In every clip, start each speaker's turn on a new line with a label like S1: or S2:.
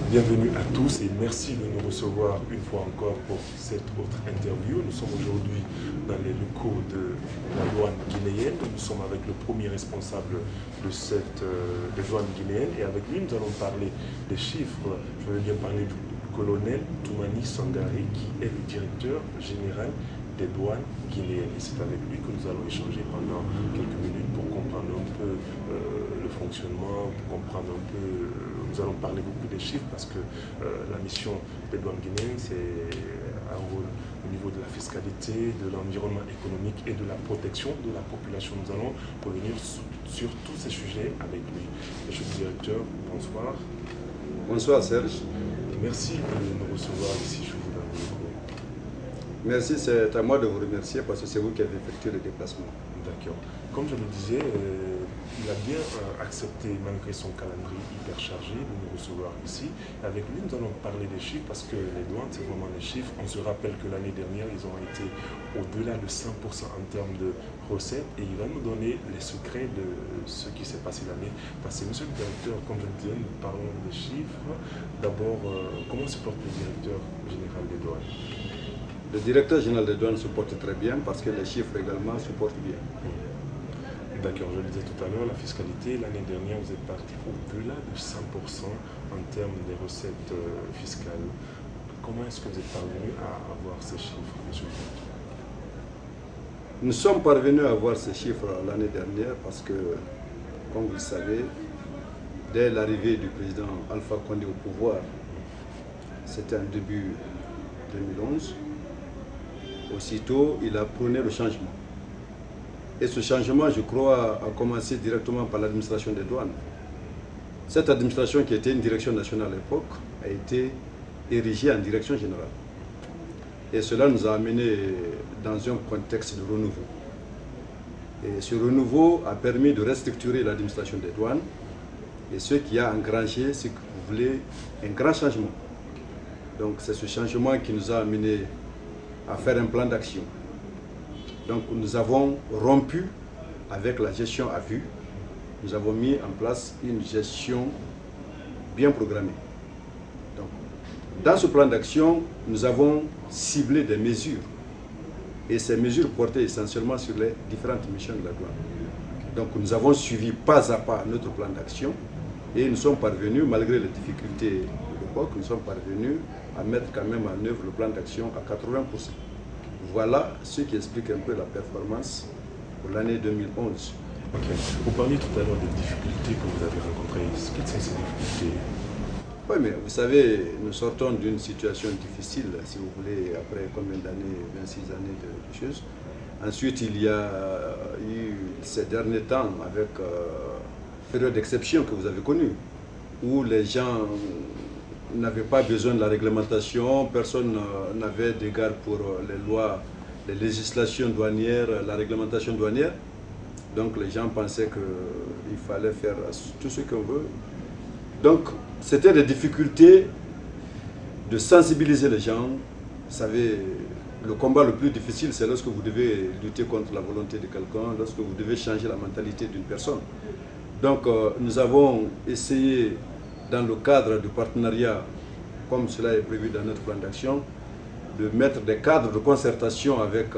S1: Bienvenue à tous et merci de nous recevoir une fois encore pour cette autre interview. Nous sommes aujourd'hui dans les locaux de la douane guinéenne. Nous sommes avec le premier responsable de cette douane guinéenne et avec lui nous allons parler des chiffres. Je veux bien parler du colonel Toumani Sangare qui est le directeur général des douanes guinéennes. Et c'est avec lui que nous allons échanger pendant quelques minutes pour comprendre un peu le fonctionnement, pour comprendre un peu... nous allons parler beaucoup des chiffres parce que la mission des douanes guinéennes, c'est un rôle au niveau de la fiscalité, de l'environnement économique et de la protection de la population. Nous allons revenir sur tous ces sujets avec lui. Monsieur le directeur, bonsoir.
S2: Bonsoir Serge.
S1: Merci de nous recevoir ici chez vous dans le locaux.
S2: Merci, c'est à moi de vous remercier parce que c'est vous qui avez effectué le déplacement.
S1: D'accord. Comme je le disais, il a bien accepté, malgré son calendrier hyper chargé, de nous recevoir ici. Avec lui, nous allons parler des chiffres parce que les douanes, c'est vraiment les chiffres. On se rappelle que l'année dernière, ils ont été au-delà de 100% en termes de recettes et il va nous donner les secrets de ce qui s'est passé l'année passée. Monsieur le directeur, comme je le disais, nous parlons des chiffres. D'abord, comment se porte le directeur général des douanes?
S2: Le directeur général des douanes se porte très bien parce que les chiffres également se portent bien.
S1: D'accord, je le disais tout à l'heure, la fiscalité, l'année dernière, vous êtes parti au-delà de 100% en termes des recettes fiscales. Comment est-ce que vous êtes parvenu à avoir ces chiffres, monsieur le directeur?
S2: Nous sommes parvenus à avoir ces chiffres l'année dernière parce que, comme vous le savez, dès l'arrivée du président Alpha Condé au pouvoir, c'était en début 2011, aussitôt il a prôné le changement. Et ce changement, je crois, a commencé directement par l'administration des douanes. Cette administration, qui était une direction nationale à l'époque, a été érigée en direction générale. Et cela nous a amenés dans un contexte de renouveau. Et ce renouveau a permis de restructurer l'administration des douanes, et ce qui a engrangé, ce que vous voulez, un grand changement. Donc c'est ce changement qui nous a amenés à faire un plan d'action. Donc nous avons rompu avec la gestion à vue. Nous avons mis en place une gestion bien programmée. Donc, dans ce plan d'action, nous avons ciblé des mesures. Et ces mesures portaient essentiellement sur les différentes missions de la douane. Donc nous avons suivi pas à pas notre plan d'action et nous sommes parvenus, malgré les difficultés de l'époque, nous sommes parvenus à mettre quand même en œuvre le plan d'action à 80%. Voilà ce qui explique un peu la performance pour l'année 2011.
S1: Ok. Vous parliez tout à l'heure des difficultés que vous avez rencontrées. Quelles sont ces difficultés?
S2: Oui, mais vous savez, nous sortons d'une situation difficile, si vous voulez, après combien d'années, 26 années de choses. Ensuite, il y a eu ces derniers temps, avec période d'exception que vous avez connue, où les gens n'avaient pas besoin de la réglementation, personne n'avait d'égard pour les lois, les législations douanières, la réglementation douanière. Donc les gens pensaient qu'il fallait faire tout ce qu'on veut. Donc c'était des difficultés de sensibiliser les gens. Vous savez, le combat le plus difficile, c'est lorsque vous devez lutter contre la volonté de quelqu'un, lorsque vous devez changer la mentalité d'une personne. Donc nous avons essayé, dans le cadre du partenariat, comme cela est prévu dans notre plan d'action, de mettre des cadres de concertation avec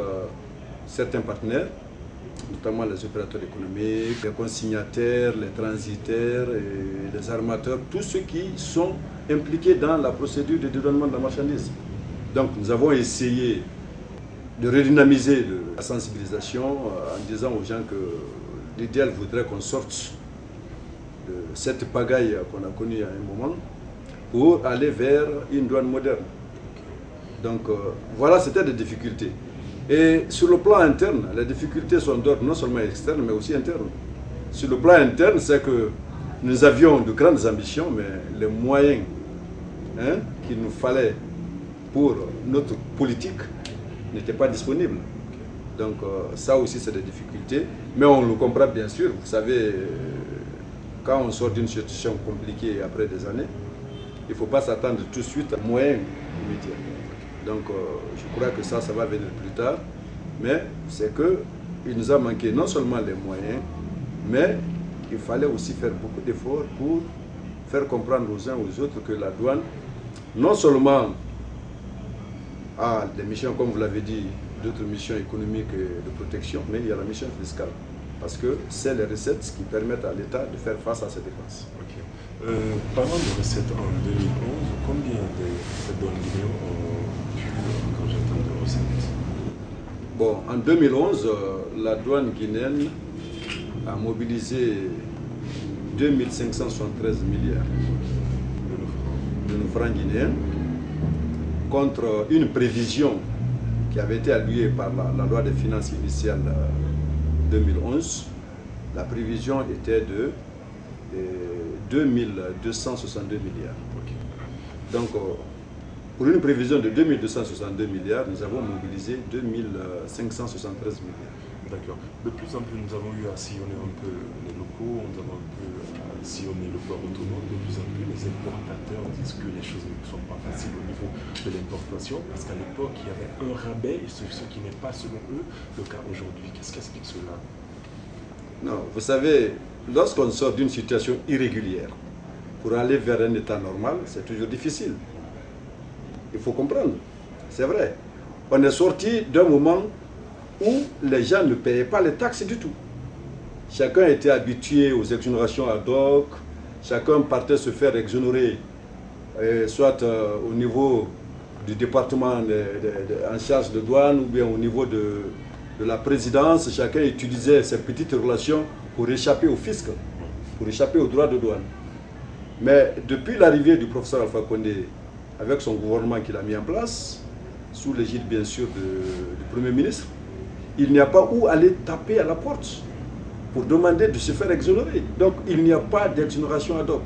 S2: certains partenaires, notamment les opérateurs économiques, les consignataires, les transitaires, et les armateurs, tous ceux qui sont impliqués dans la procédure de dédouanement de la marchandise. Donc nous avons essayé de redynamiser la sensibilisation en disant aux gens que l'idéal voudrait qu'on sorte de cette pagaille qu'on a connue à un moment pour aller vers une douane moderne. Donc voilà, c'était des difficultés. Et sur le plan interne, les difficultés sont d'ordre non seulement externe, mais aussi interne. Sur le plan interne, c'est que nous avions de grandes ambitions, mais les moyens qu'il nous fallait pour notre politique n'étaient pas disponibles. Donc ça aussi, c'est des difficultés. Mais on le comprend bien sûr. Vous savez, quand on sort d'une situation compliquée après des années, il ne faut pas s'attendre tout de suite à moyens immédiats. Donc je crois que ça va venir plus tard, mais c'est qu'il nous a manqué non seulement les moyens, mais il fallait aussi faire beaucoup d'efforts pour faire comprendre aux uns aux autres que la douane, non seulement a des missions, comme vous l'avez dit, d'autres missions économiques et de protection, mais il y a la mission fiscale. Parce que c'est les recettes qui permettent à l'État de faire face à ces dépenses.
S1: Ok. Parlant de recettes en 2011, combien de douanes guinéens ont pu quand j'entends de recettes?
S2: Bon, en 2011, la douane guinéenne a mobilisé 2573 milliards de nos francs guinéens contre une prévision qui avait été allouée par la loi des finances initiale 2011. La prévision était de 2262 milliards. Okay. Donc, pour une prévision de 2262 milliards, nous avons mobilisé 2573 milliards.
S1: D'accord. De plus en plus, nous avons eu à sillonner un peu les locaux, nous avons un peu sillonné le port autonome. De plus en plus, les importateurs disent que les choses ne sont pas faciles au niveau de l'importation, parce qu'à l'époque, il y avait un rabais, ce qui n'est pas, selon eux, le cas aujourd'hui. Qu'est-ce qui explique cela?
S2: Non, vous savez, lorsqu'on sort d'une situation irrégulière, pour aller vers un état normal, c'est toujours difficile. Il faut comprendre, c'est vrai. On est sorti d'un moment où les gens ne payaient pas les taxes du tout. Chacun était habitué aux exonérations ad hoc, chacun partait se faire exonérer, soit au niveau du département en charge de douane ou bien au niveau de la présidence, chacun utilisait ses petites relations pour échapper au fisc, pour échapper aux droits de douane. Mais depuis l'arrivée du professeur Alpha Condé, avec son gouvernement qu'il a mis en place, sous l'égide bien sûr du Premier ministre, il n'y a pas où aller taper à la porte pour demander de se faire exonérer. Donc il n'y a pas d'exonération ad hoc.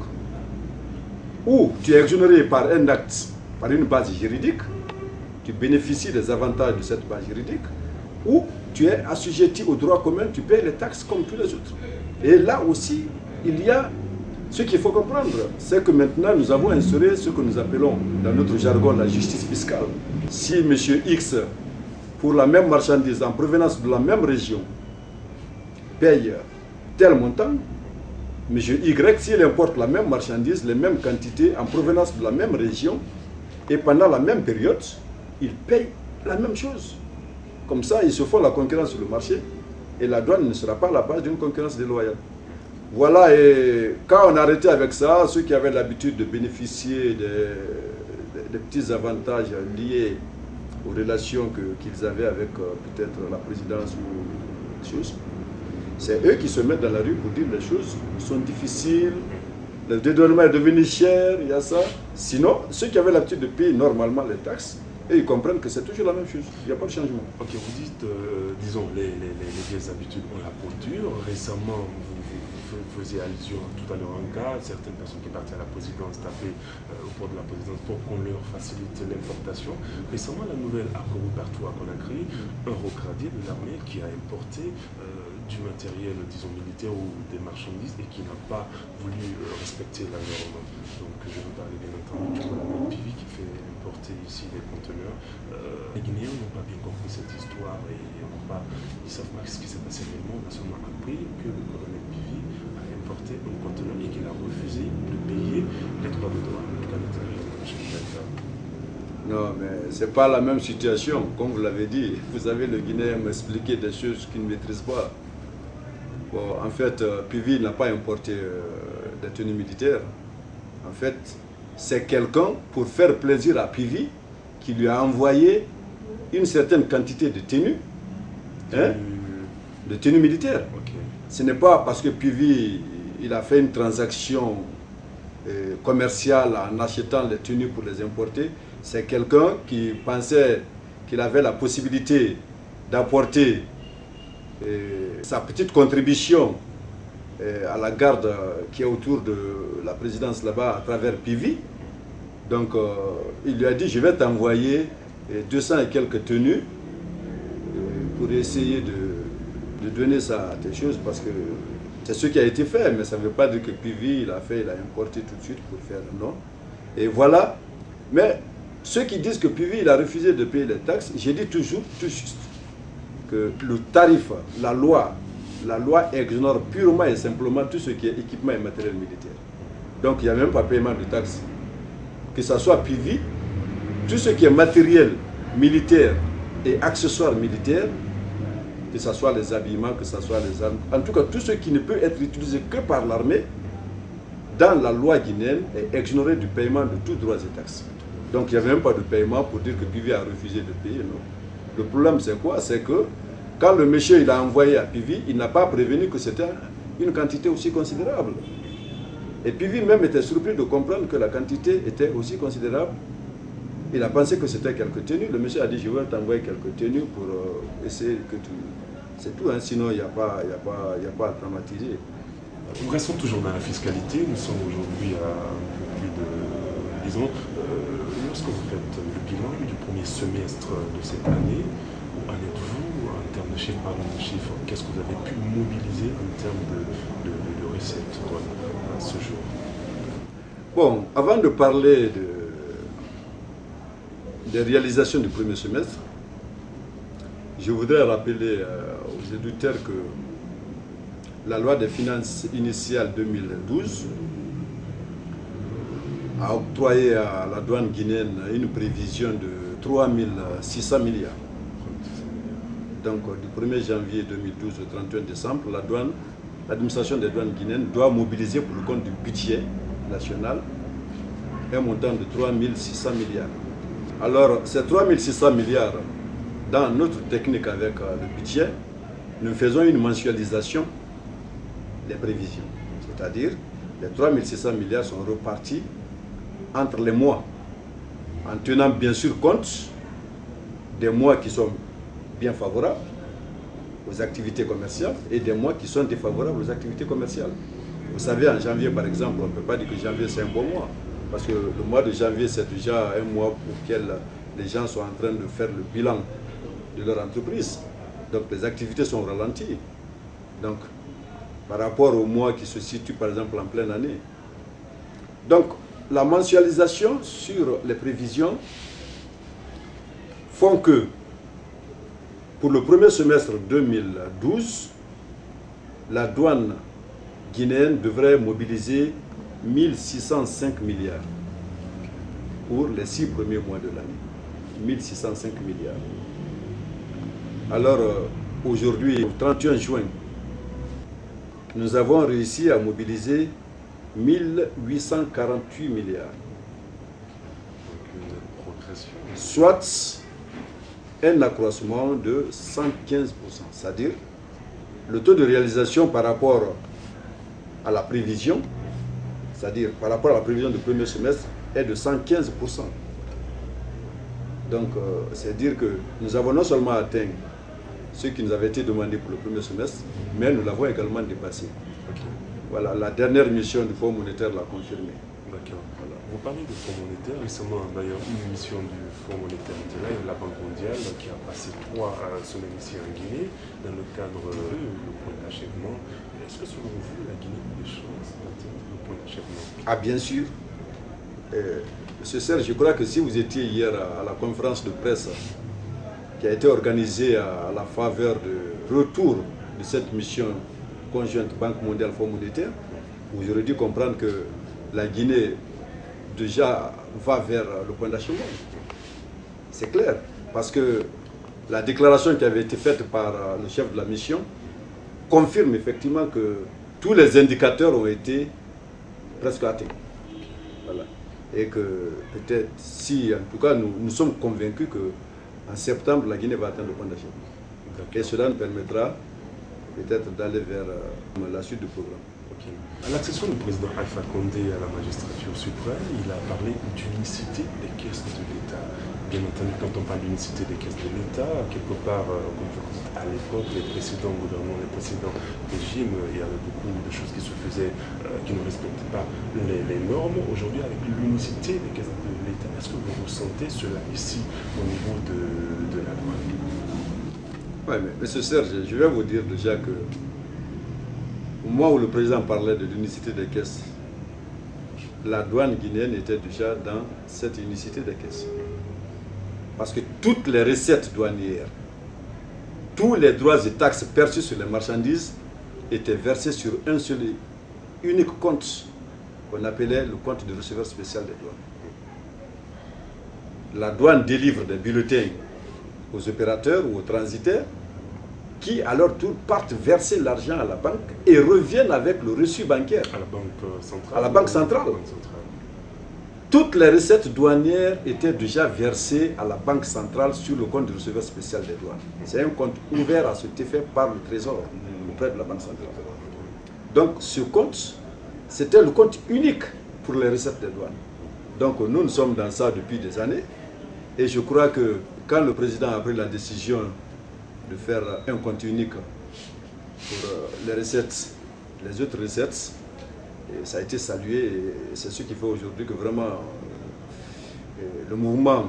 S2: Ou tu es exonéré par un acte, par une base juridique, tu bénéficies des avantages de cette base juridique, ou tu es assujetti au droit commun, tu payes les taxes comme tous les autres. Et là aussi, il y a ce qu'il faut comprendre, c'est que maintenant nous avons instauré ce que nous appelons dans notre jargon la justice fiscale. Si M. X, pour la même marchandise en provenance de la même région, paye tel montant, M. Y, s'il importe la même marchandise, les mêmes quantités en provenance de la même région, et pendant la même période, il paye la même chose. Comme ça, ils se font la concurrence sur le marché, et la douane ne sera pas à la base d'une concurrence déloyale. Voilà, et quand on a arrêté avec ça, ceux qui avaient l'habitude de bénéficier des petits avantages liés aux relations qu'ils avaient avec peut-être la présidence ou des choses, c'est eux qui se mettent dans la rue pour dire les choses sont difficiles, le dédouanement est devenu cher, il y a ça. Sinon, ceux qui avaient l'habitude de payer normalement les taxes, et ils comprennent que c'est toujours la même chose, il n'y a pas de changement.
S1: Ok, vous dites, disons, les vieilles habitudes ont la peau dure. Récemment, vous faisiez allusion tout à l'heure à un cas, certaines personnes qui partaient à la présidence tapaient au port de la présidence pour qu'on leur facilite l'importation. Récemment, la nouvelle accord partout à Conakry, un rocradier de l'armée qui a importé du matériel, disons, militaire ou des marchandises et qui n'a pas voulu respecter la norme. Donc, je veux parler bien entendu du colonel Pivi qui fait importer ici des conteneurs. Les Guinéens n'ont pas bien compris cette histoire et ils ne savent pas ce qui s'est passé réellement. On a seulement appris que le colonel Pivi a importé un conteneur et qu'il a refusé de payer les droits de douane.
S2: Non, mais ce n'est pas la même situation. Comme vous l'avez dit, vous avez le Guinéen m'expliquer des choses qu'il ne maîtrise pas. Bon, en fait, Pivi n'a pas importé des tenues militaires. En fait, c'est quelqu'un, pour faire plaisir à Pivi, qui lui a envoyé une certaine quantité de tenues, de tenues militaires. Okay. Ce n'est pas parce que Pivi il a fait une transaction commerciale en achetant les tenues pour les importer. C'est quelqu'un qui pensait qu'il avait la possibilité d'apporter sa petite contribution à la garde qui est autour de la présidence là-bas à travers Pivi. Donc il lui a dit, je vais t'envoyer 200 et quelques tenues pour essayer de donner ça à tes choses, parce que c'est ce qui a été fait, mais ça ne veut pas dire que Pivi il a importé tout de suite pour faire non. Et voilà. Mais ceux qui disent que Pivi il a refusé de payer les taxes, j'ai dit toujours tout juste que le tarif, la loi exonère purement et simplement tout ce qui est équipement et matériel militaire. Donc il n'y a même pas paiement de taxes. Que ce soit PIVI, tout ce qui est matériel militaire et accessoires militaires, que ce soit les habillements, que ce soit les armes, en tout cas tout ce qui ne peut être utilisé que par l'armée, dans la loi guinéenne, est exonéré du paiement de tous droits et taxes. Donc il n'y avait même pas de paiement pour dire que PIVI a refusé de payer, non. Le problème c'est quoi? C'est que quand le monsieur il a envoyé à PIVI, il n'a pas prévenu que c'était une quantité aussi considérable. Et PIVI même était surpris de comprendre que la quantité était aussi considérable. Il a pensé que c'était quelques tenues. Le monsieur a dit, je vais t'envoyer quelques tenues pour essayer que tu... C'est tout, hein. Sinon il n'y a pas à dramatiser.
S1: Nous restons toujours dans la fiscalité. Nous sommes aujourd'hui à plus de... Disons, lorsque vous faites le bilan du premier semestre de cette année, où en êtes-vous en termes de chiffres, pardon, de chiffres? Qu'est-ce que vous avez pu mobiliser en termes de recettes à ce jour?
S2: Bon, avant de parler des réalisations du premier semestre, je voudrais rappeler aux éditeurs que la loi des finances initiale 2012 a octroyé à la douane guinéenne une prévision de 3 600 milliards. Donc du 1er janvier 2012 au 31 décembre, l'administration des douanes guinéennes doit mobiliser pour le compte du budget national un montant de 3 600 milliards. Alors ces 3 600 milliards, dans notre technique avec le budget, nous faisons une mensualisation des prévisions. C'est-à-dire, les 3 600 milliards sont repartis entre les mois, en tenant bien sûr compte des mois qui sont bien favorables aux activités commerciales et des mois qui sont défavorables aux activités commerciales. Vous savez, en janvier par exemple, on ne peut pas dire que janvier c'est un bon mois, parce que le mois de janvier c'est déjà un mois pour lequel les gens sont en train de faire le bilan de leur entreprise. Donc les activités sont ralenties. Donc par rapport au mois qui se situe par exemple en pleine année. Donc la mensualisation sur les prévisions font que pour le premier semestre 2012, la douane guinéenne devrait mobiliser 1605 milliards pour les 6 premiers mois de l'année. 1605 milliards. Alors aujourd'hui, au 31 juin, nous avons réussi à mobiliser 1848 milliards.
S1: Donc une progression.
S2: Soit un accroissement de 115%. C'est-à-dire, le taux de réalisation par rapport à la prévision, c'est-à-dire par rapport à la prévision du premier semestre, est de 115%. Donc, c'est-à-dire que nous avons non seulement atteint ce qui nous avait été demandé pour le premier semestre, mais nous l'avons également dépassé.
S1: Okay.
S2: Voilà, la dernière mission du Fonds monétaire l'a confirmé.
S1: D'accord. Voilà. Vous parlez du Fonds monétaire, récemment d'ailleurs une mission du Fonds monétaire international et de la Banque mondiale qui a passé 3 semaines ici en Guinée dans le cadre du point d'achèvement. Est-ce que selon vous, la Guinée a des chances d'atteindre le point d'achèvement? Ah
S2: bien sûr. Monsieur Serge, je crois que si vous étiez hier à la conférence de presse qui a été organisée à la faveur du retour de cette mission conjointe Banque mondiale Fonds monétaire, vous aurez dû comprendre que la Guinée déjà va vers le point d'achèvement. C'est clair, parce que la déclaration qui avait été faite par le chef de la mission confirme effectivement que tous les indicateurs ont été presque atteints. Voilà. Et que peut-être, si en tout cas nous sommes convaincus qu'en septembre, la Guinée va atteindre le point d'achèvement. Et cela nous permettra peut-être d'aller vers la suite du programme.
S1: Okay. À l'accession du président Alpha Condé à la magistrature suprême, il a parlé d'unicité des caisses de l'État. Bien entendu, quand on parle d'unicité des caisses de l'État, quelque part, à l'époque, les précédents gouvernements, les précédents régimes, il y avait beaucoup de choses qui se faisaient, qui ne respectaient pas les normes. Aujourd'hui, avec l'unicité des caisses de l'État, est-ce que vous ressentez cela ici, au niveau de la douane?
S2: Oui, mais M. Serge, je vais vous dire déjà que au moment où le président parlait de l'unicité des caisses, la douane guinéenne était déjà dans cette unicité des caisses. Parce que toutes les recettes douanières, tous les droits et taxes perçus sur les marchandises étaient versés sur un seul et unique compte qu'on appelait le compte de receveur spécial des douanes. La douane délivre des bulletins aux opérateurs ou aux transitaires qui, à leur tour, partent verser l'argent à la banque et reviennent avec le reçu bancaire.
S1: À la banque centrale.
S2: À la banque centrale. Toutes les recettes douanières étaient déjà versées à la banque centrale sur le compte de receveur spécial des douanes. C'est un compte ouvert à cet effet par le Trésor auprès de la banque centrale. Donc ce compte, c'était le compte unique pour les recettes des douanes. Donc nous sommes dans ça depuis des années. Et je crois que quand le président a pris la décision de faire un compte unique pour les recettes, les autres recettes, et ça a été salué et c'est ce qui fait aujourd'hui que vraiment le mouvement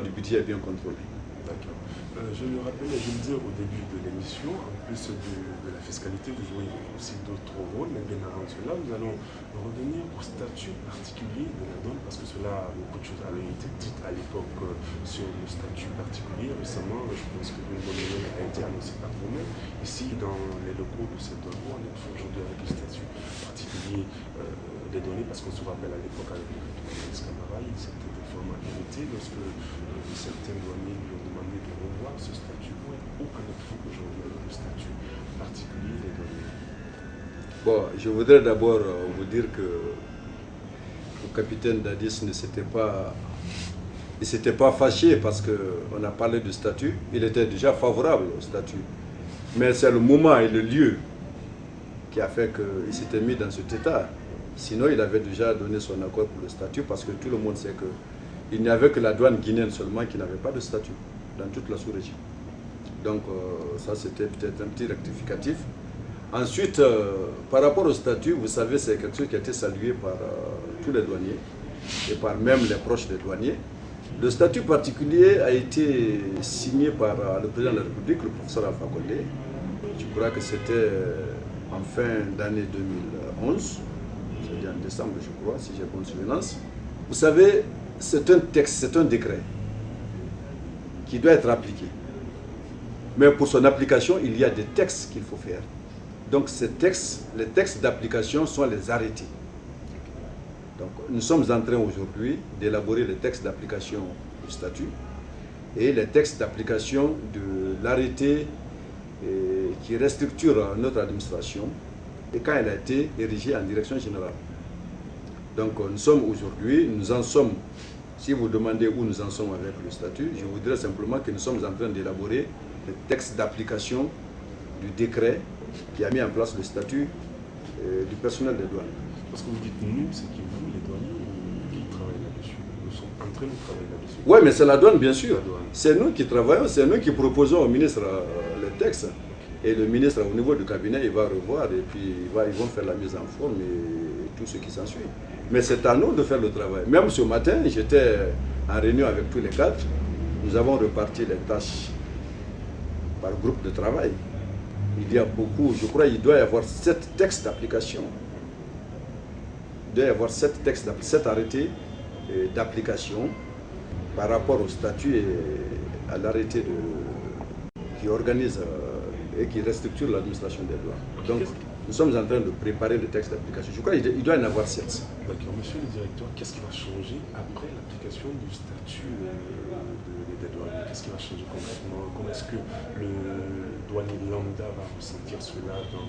S2: du budget est bien contrôlé.
S1: D'accord. Je le rappelais, je le disais au début de l'émission, en plus de la fiscalité, vous jouez aussi d'autres rôles, mais bien avant cela, nous allons revenir au statut particulier de la douane, parce que cela, beaucoup de choses avaient été dites à l'époque sur le statut particulier. Récemment, je pense que le modèle a été annoncé par vous-même. Ici, dans les locaux de cette douane, on est aujourd'hui avec le statut particulier des données, parce qu'on se rappelle à l'époque avec le Camara, il s'était vraiment irrité lorsque certains douaniers lui ont demandé de revoir ce statut. Où en est-il aujourd'hui avec le statut particulier des données?
S2: Bon, je voudrais d'abord vous dire que le capitaine Dadis ne s'était pas fâché parce qu'on a parlé du statut. Il était déjà favorable au statut. Mais c'est le moment et le lieu qui a fait qu'il s'était mis dans cet état. Sinon, il avait déjà donné son accord pour le statut parce que tout le monde sait qu'il n'y avait que la douane guinéenne seulement qui n'avait pas de statut dans toute la sous-région. Donc ça, c'était peut-être un petit rectificatif. Ensuite, par rapport au statut, vous savez, c'est quelque chose qui a été salué par tous les douaniers et par même les proches des douaniers. Le statut particulier a été signé par le président de la République, le professeur Alpha Condé. Je crois que c'était en fin d'année 2011. C'est en décembre, je crois, si j'ai bonne souvenance. Vous savez, c'est un texte, c'est un décret qui doit être appliqué. Mais pour son application, il y a des textes qu'il faut faire. Donc ces textes, les textes d'application sont les arrêtés. Donc nous sommes en train aujourd'hui d'élaborer les textes d'application du statut et les textes d'application de l'arrêté qui restructure notre administration et quand elle a été érigée en direction générale. Donc nous sommes aujourd'hui, nous en sommes, si vous demandez où nous en sommes avec le statut, je vous dirais simplement que nous sommes en train d'élaborer les textes d'application du décret qui a mis en place le statut du personnel des douanes.
S1: Parce que vous dites nous, c'est qui vous, les douaniers, qui travaillent là-dessus. Nous sommes en train de travailler là-dessus.
S2: Oui, mais c'est la douane, bien sûr. C'est nous qui travaillons, c'est nous qui proposons au ministre les textes. Et le ministre, au niveau du cabinet, il va revoir et puis ils vont faire la mise en forme et tout ce qui s'ensuit. Mais c'est à nous de faire le travail. Même ce matin, j'étais en réunion avec tous les cadres. Nous avons reparti les tâches par groupe de travail. Il y a beaucoup, je crois qu'il doit y avoir 7 textes d'application. Il doit y avoir 7 textes, 7 arrêtés d'application par rapport au statut et à l'arrêté qui organise et qui restructure l'administration des douanes. Donc, nous sommes en train de préparer le texte d'application. Je crois qu'il doit y en avoir 7.
S1: D'accord. Monsieur le directeur, qu'est-ce qui va changer après l'application du statut des douaniers? Qu'est-ce qui va changer concrètement? Comment est-ce que le douanier lambda va ressentir cela dans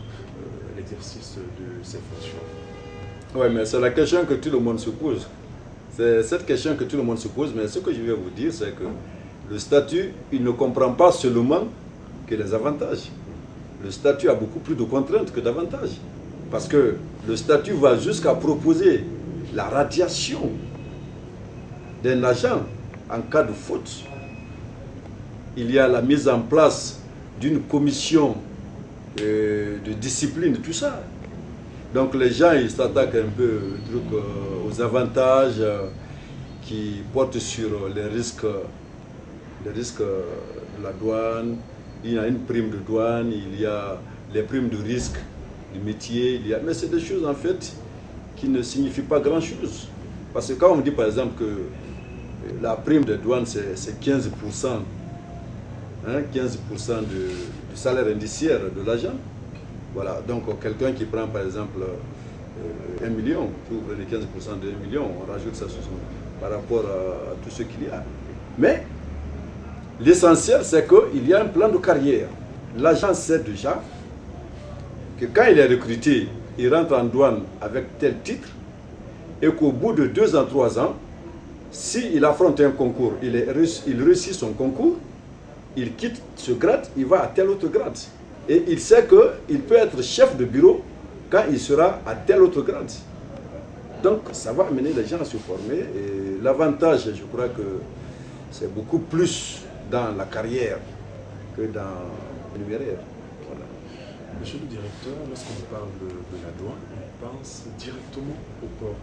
S1: l'exercice de ses fonctions?
S2: Oui, mais c'est la question que tout le monde se pose. C'est cette question que tout le monde se pose, mais ce que je vais vous dire, c'est que le statut, il ne comprend pas seulement que les avantages. Le statut a beaucoup plus de contraintes que d'avantages. Parce que le statut va jusqu'à proposer la radiation d'un agent en cas de faute. Il y a la mise en place d'une commission de discipline, tout ça. Donc les gens, ils s'attaquent un peu aux avantages qui portent sur les risques de la douane. Il y a une prime de douane, il y a les primes de risque du métier, mais c'est des choses en fait qui ne signifient pas grand-chose. Parce que quand on dit par exemple que la prime de douane c'est 15%, hein, 15% du salaire indiciaire de l'agent, voilà, donc quelqu'un qui prend par exemple 1 million, tu ouvres les 15% de 1 million, on rajoute ça par rapport à tout ce qu'il y a. Mais l'essentiel, c'est qu'il y a un plan de carrière. L'agent sait déjà que quand il est recruté, il rentre en douane avec tel titre et qu'au bout de 2 ans, 3 ans, s'il affronte un concours, il réussit son concours, il quitte ce grade, il va à tel autre grade. Et il sait qu'il peut être chef de bureau quand il sera à tel autre grade. Donc ça va amener les gens à se former. Et l'avantage, je crois que c'est beaucoup plus dans la carrière que dans le numéraire. Voilà.
S1: Monsieur le directeur, lorsqu'on parle de la douane, on pense directement au port.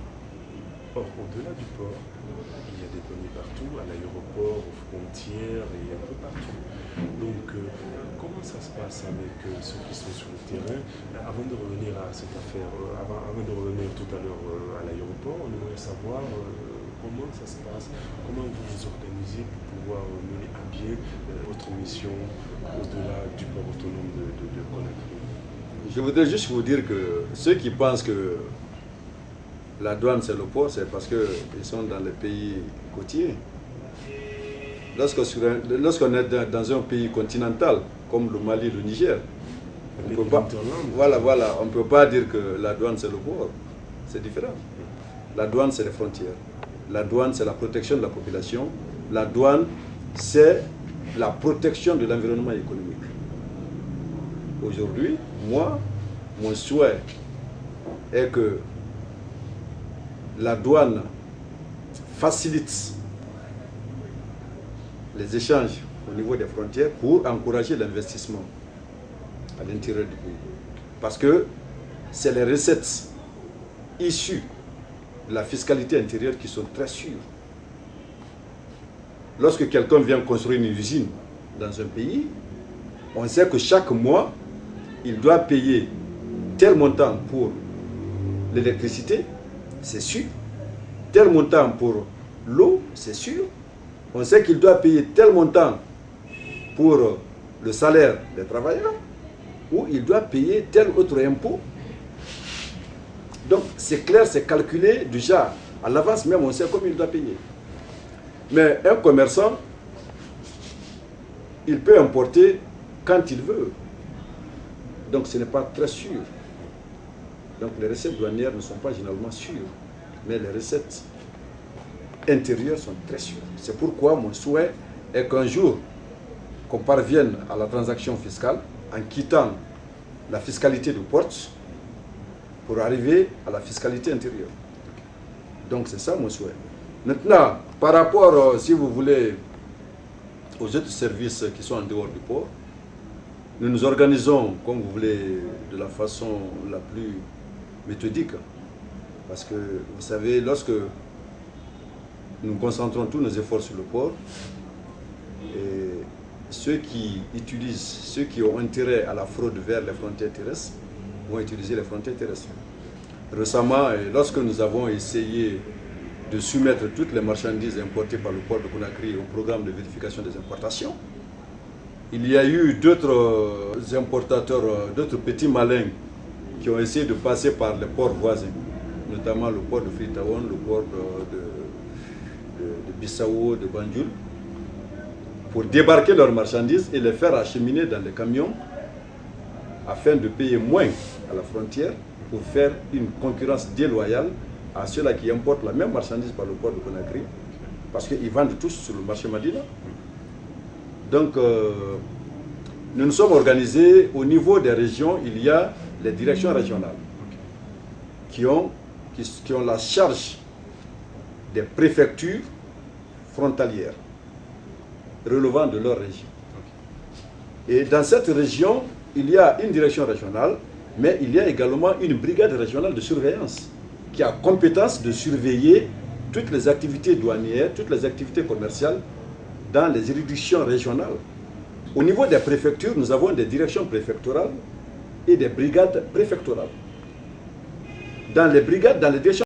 S1: Or, au-delà du port, il y a des douaniers partout, à l'aéroport, aux frontières et un peu partout. Donc, comment ça se passe avec ceux qui sont sur le terrain? Avant de revenir à cette affaire, avant de revenir tout à l'heure à l'aéroport, on aimerait savoir comment ça se passe, comment vous vous organisez pour pouvoir mener à bien votre mission au-delà du port autonome de Conakry.
S2: Je voudrais juste vous dire que ceux qui pensent que la douane c'est le port, c'est parce qu'ils sont dans les pays côtiers. Lorsqu'on est dans un pays continental, comme le Mali, le Niger, on peut pas, on ne peut pas dire que la douane c'est le port. C'est différent. La douane c'est les frontières. La douane c'est la protection de la population. La douane c'est la protection de l'environnement économique. Aujourd'hui, moi, mon souhait est que la douane facilite les échanges au niveau des frontières pour encourager l'investissement à l'intérieur du pays. Parce que c'est les recettes issues de la fiscalité intérieure qui sont très sûres. Lorsque quelqu'un vient construire une usine dans un pays, on sait que chaque mois, il doit payer tel montant pour l'électricité, c'est sûr. Tel montant pour l'eau, c'est sûr. On sait qu'il doit payer tel montant pour le salaire des travailleurs, ou il doit payer tel autre impôt. Donc c'est clair, c'est calculé déjà. À l'avance même, on sait combien il doit payer. Mais un commerçant, il peut importer quand il veut. Donc ce n'est pas très sûr. Donc les recettes douanières ne sont pas généralement sûres, mais les recettes intérieures sont très sûres. C'est pourquoi mon souhait est qu'un jour, qu'on parvienne à la transaction fiscale en quittant la fiscalité de porte pour arriver à la fiscalité intérieure. Donc c'est ça mon souhait. Maintenant, par rapport, si vous voulez, aux autres services qui sont en dehors du port, nous nous organisons, comme vous voulez, de la façon la plus méthodique. Parce que, vous savez, lorsque nous concentrons tous nos efforts sur le port, et ceux qui ont intérêt à la fraude vers les frontières terrestres, vont utiliser les frontières terrestres. Récemment, lorsque nous avons essayé de soumettre toutes les marchandises importées par le port de Conakry au programme de vérification des importations, il y a eu d'autres importateurs, d'autres petits malins qui ont essayé de passer par les ports voisins, notamment le port de Freetown, le port de Bissau, de Banjul, pour débarquer leurs marchandises et les faire acheminer dans les camions afin de payer moins à la frontière pour faire une concurrence déloyale à ceux-là qui importent la même marchandise par le port de Conakry, parce qu'ils vendent tous sur le marché Madina. Donc, nous nous sommes organisés au niveau des régions. Il y a les directions régionales qui ont la charge des préfectures frontalières relevant de leur région. Et dans cette région, il y a une direction régionale, mais il y a également une brigade régionale de surveillance qui a compétence de surveiller toutes les activités douanières, toutes les activités commerciales dans les juridictions régionales. Au niveau des préfectures, nous avons des directions préfectorales et des brigades préfectorales. Dans les directions